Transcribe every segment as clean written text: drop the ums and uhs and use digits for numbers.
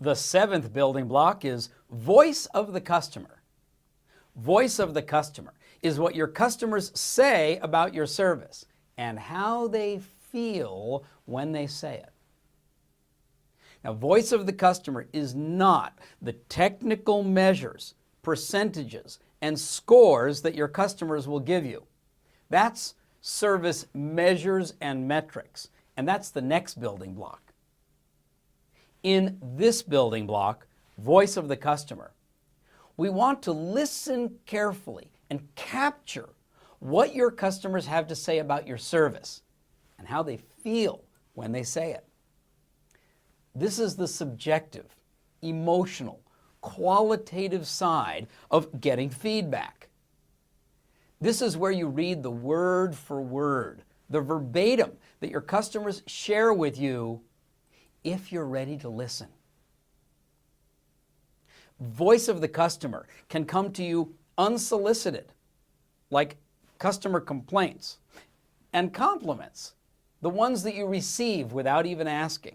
The seventh building block is voice of the customer. Voice of the customer is what your customers say about your service and how they feel when they say it. Now, voice of the customer is not the technical measures, percentages, and scores that your customers will give you. That's service measures and metrics, and that's the next building block. In this building block, voice of the customer, we want to listen carefully and capture what your customers have to say about your service and how they feel when they say it. This is the subjective, emotional, qualitative side of getting feedback. This is where you read the word for word, the verbatim that your customers share with you if you're ready to listen. Voice of the customer can come to you unsolicited, like customer complaints, and compliments, the ones that you receive without even asking.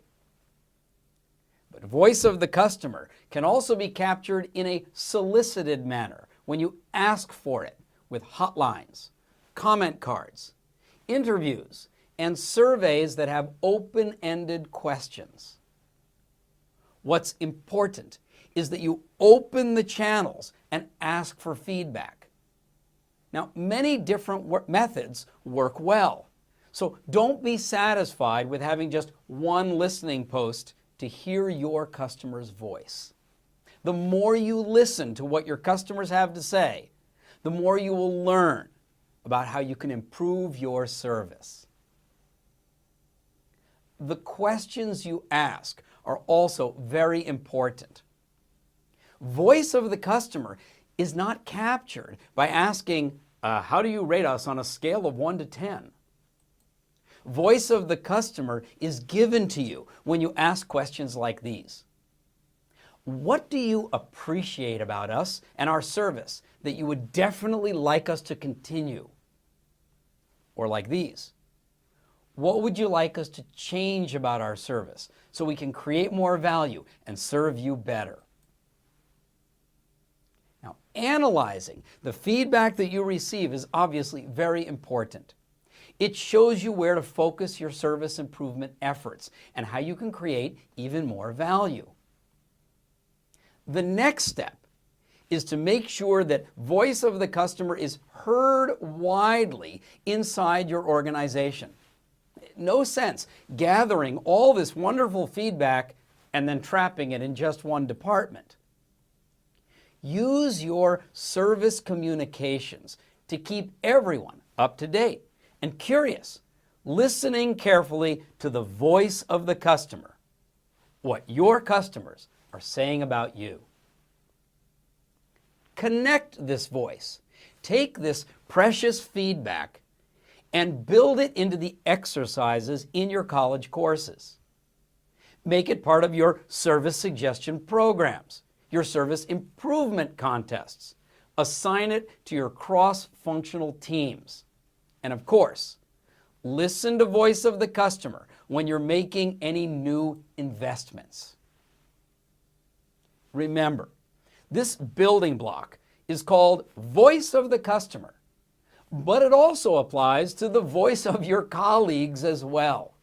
But voice of the customer can also be captured in a solicited manner when you ask for it with hotlines, comment cards, interviews, and surveys that have open-ended questions. What's important is that you open the channels and ask for feedback. Now, many different methods work well, so don't be satisfied with having just one listening post to hear your customer's voice. The more you listen to what your customers have to say, the more you will learn about how you can improve your service. The questions you ask are also very important. Voice of the customer is not captured by asking, how do you rate us on a scale of 1 to 10? Voice of the customer is given to you when you ask questions like these. What do you appreciate about us and our service that you would definitely like us to continue? Or like these. What would you like us to change about our service so we can create more value and serve you better? Now, analyzing the feedback that you receive is obviously very important. It shows you where to focus your service improvement efforts and how you can create even more value. The next step is to make sure that voice of the customer is heard widely inside your organization. No sense gathering all this wonderful feedback and then trapping it in just one department. Use your service communications to keep everyone up to date and curious, listening carefully to the voice of the customer, what your customers are saying about you. Connect this voice. Take this precious feedback and build it into the exercises in your college courses. Make it part of your service suggestion programs, your service improvement contests. Assign it to your cross-functional teams. And of course, listen to voice of the customer when you're making any new investments. Remember, this building block is called voice of the customer, but it also applies to the voice of your colleagues as well.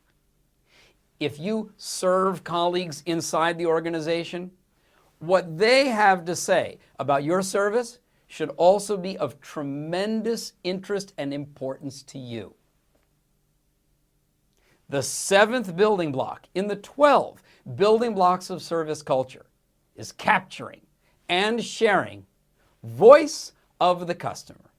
If you serve colleagues inside the organization, what they have to say about your service should also be of tremendous interest and importance to you. The seventh building block in the 12 building blocks of service culture is capturing and sharing voice of the customer.